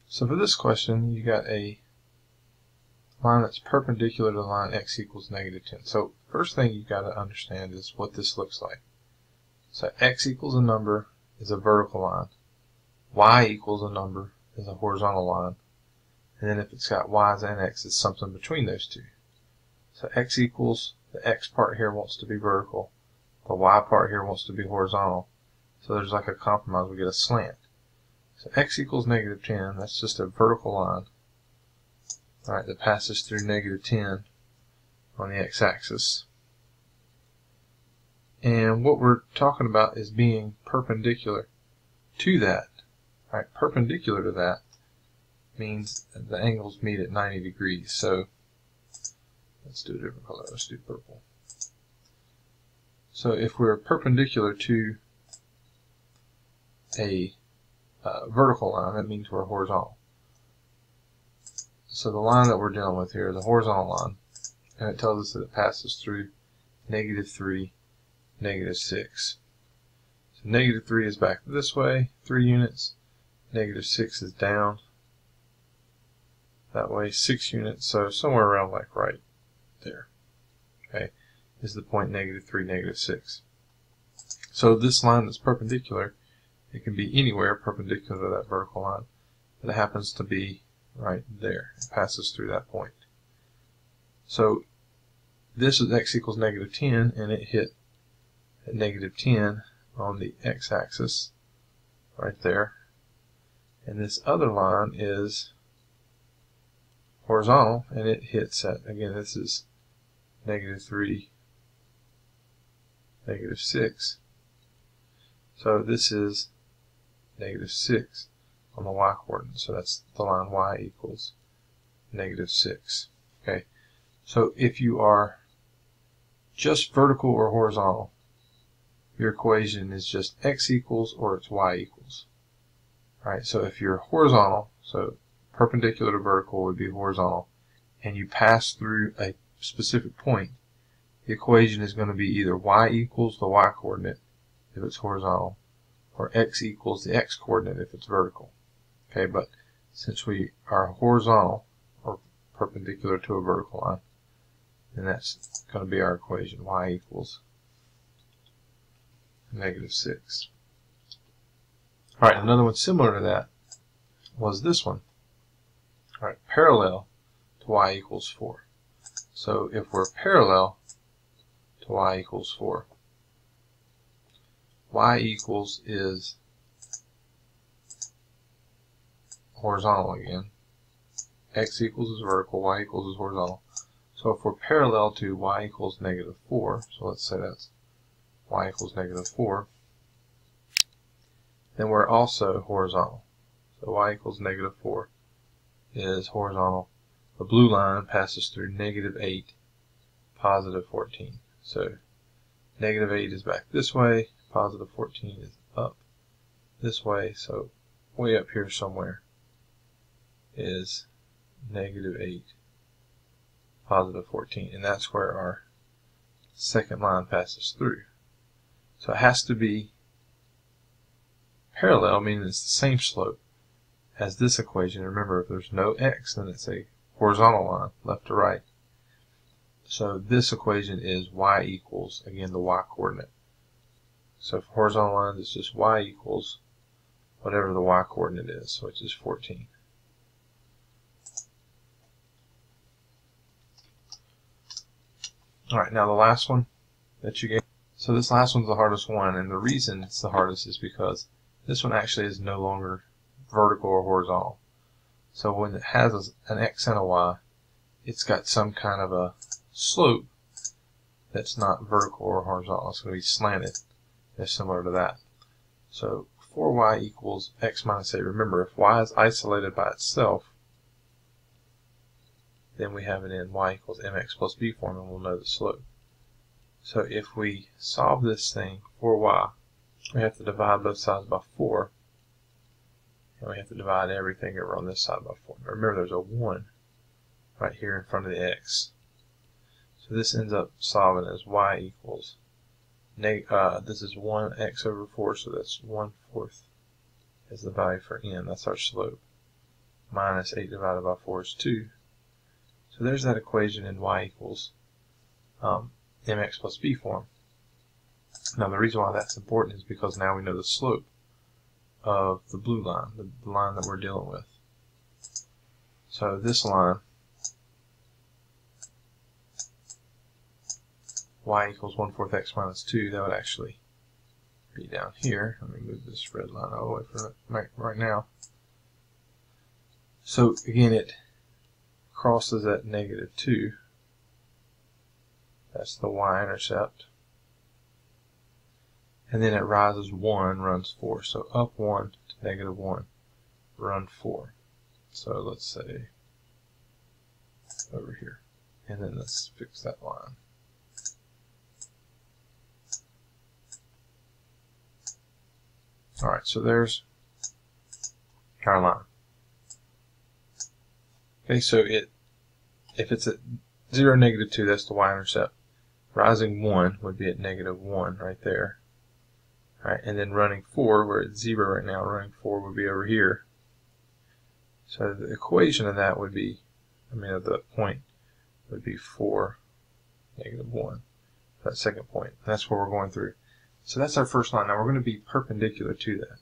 So for this question, you got a line that's perpendicular to the line x equals -10. So first thing you've got to understand is what this looks like. So x equals a number is a vertical line. Y equals a number is a horizontal line. And then if it's got y's and x, it's something between those two. So x equals, the x part here wants to be vertical. The y part here wants to be horizontal. So there's like a compromise. We get a slant. So x equals -10. That's just a vertical line, alright, that passes through -10 on the x-axis. And what we're talking about is being perpendicular to that. Alright, perpendicular to that means that the angles meet at 90 degrees. So let's do a different color. Let's do purple. So if we're perpendicular to a vertical line, that means we're horizontal. So the line that we're dealing with here is a horizontal line, and it tells us that it passes through -3, -6. So -3 is back this way, 3 units. -6 is down that way, 6 units. So somewhere around like right there, okay, is the point -3, -6. So this line that's perpendicular, it can be anywhere perpendicular to that vertical line, but it happens to be right there. It passes through that point. So this is x equals -10, and it hit at -10 on the x-axis right there. And this other line is horizontal, and it hits at, again, this is -3, -6. So this is -6 on the y coordinate. So that's the line y equals -6. Okay. So if you are just vertical or horizontal, your equation is just x equals or it's y equals. Alright, so if you're horizontal, so perpendicular to vertical would be horizontal, and you pass through a specific point, the equation is going to be either y equals the y coordinate if it's horizontal, or x equals the x coordinate if it's vertical. Okay, but since we are horizontal or perpendicular to a vertical line, then that's going to be our equation, y equals -6. Alright, another one similar to that was this one. Alright, parallel to y equals 4. So if we're parallel to y equals 4, y equals is horizontal again. X equals is vertical, y equals is horizontal. So if we're parallel to y equals -4, so let's say that's y equals -4, then we're also horizontal. So y equals -4 is horizontal. The blue line passes through -8, +14. So -8 is back this way, +14 is up this way, so way up here somewhere is -8, +14, and that's where our second line passes through. So it has to be parallel, meaning it's the same slope as this equation. Remember, if there's no x, then it's a horizontal line, left to right. So this equation is y equals, again, the y coordinate. So for horizontal lines, it's just y equals whatever the y coordinate is, which is 14. Alright, now the last one that you get. So this last one's the hardest one, and the reason it's the hardest is because this one actually is no longer vertical or horizontal. So when it has an x and a y, it's got some kind of a slope that's not vertical or horizontal. It's going to be slanted. It's similar to that. So 4y equals x minus a. Remember, if y is isolated by itself, then we have it in y equals mx plus b form, and we'll know the slope. So if we solve this thing for y, we have to divide both sides by 4, and we have to divide everything over on this side by 4. Now remember, there's a 1 right here in front of the x. So this ends up solving as y equals, this is 1x over 4, so that's 1/4 is the value for n. That's our slope. minus 8 divided by 4 is 2. So there's that equation in y equals mx plus b form. Now the reason why that's important is because now we know the slope of the blue line, the line that we're dealing with. So this line, y equals 1/4 x minus 2, that would actually be down here. Let me move this red line all the way from it right now. So again, it crosses at -2. That's the y-intercept. And then it rises 1, runs 4. So up 1 to -1, run 4. So let's say over here. And then let's fix that line. Alright, so there's our line. Okay, so if it's at 0, -2, that's the y-intercept. Rising 1 would be at -1 right there. Alright, and then running 4, we're at 0 right now, running 4 would be over here. So the equation of that would be, of the point, would be 4, -1. That second point. That's what we're going through. So that's our first line. Now we're going to be perpendicular to that.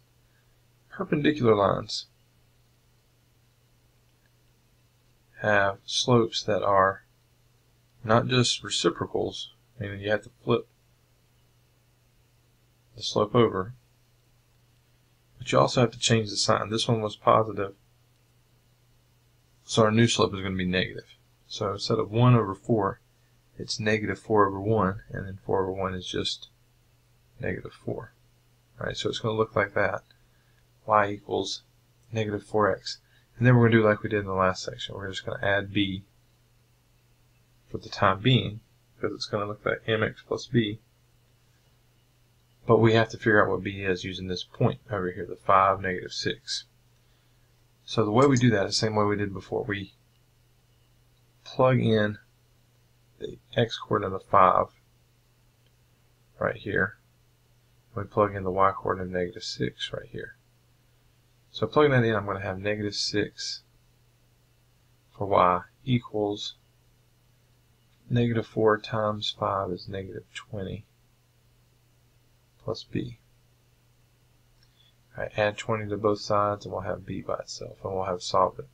Perpendicular lines have slopes that are not just reciprocals, meaning you have to flip the slope over, but you also have to change the sign. This one was positive, so our new slope is going to be negative. So instead of 1/4, it's -4/1, and then 4/1 is just -4. Alright, so it's going to look like that. Y equals -4x. And then we're going to do like we did in the last section. We're just going to add b for the time being, because it's going to look like mx plus b. But we have to figure out what b is using this point over here, the 5, -6. So the way we do that is the same way we did before. We plug in the x-coordinate of 5 right here. We plug in the y-coordinate of -6 right here. So plugging that in, I'm going to have -6 for y equals -4 times 5 is -20 plus b. Alright, add 20 to both sides and we'll have b by itself, and we'll have solved it.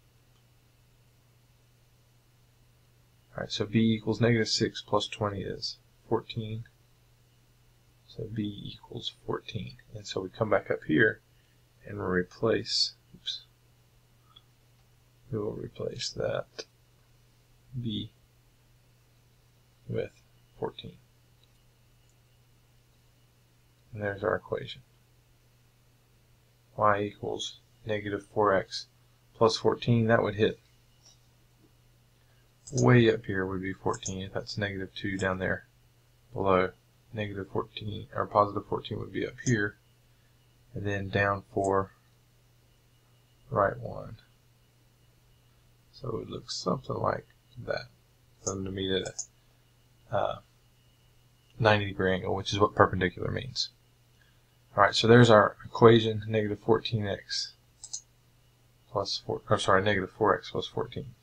Alright, so b equals -6 plus 20 is 14. So b equals 14. And so we come back up here and we'll replace, we will replace that b with 14. And there's our equation. Y equals -4x plus 14. That would hit way up here would be 14. If that's -2 down there below, -14 or +14 would be up here, and then down 4, right 1. So it would look something like that. So to meet at a 90-degree angle, which is what perpendicular means. Alright, so there's our equation, -14x plus 4, or sorry, -4x plus 14.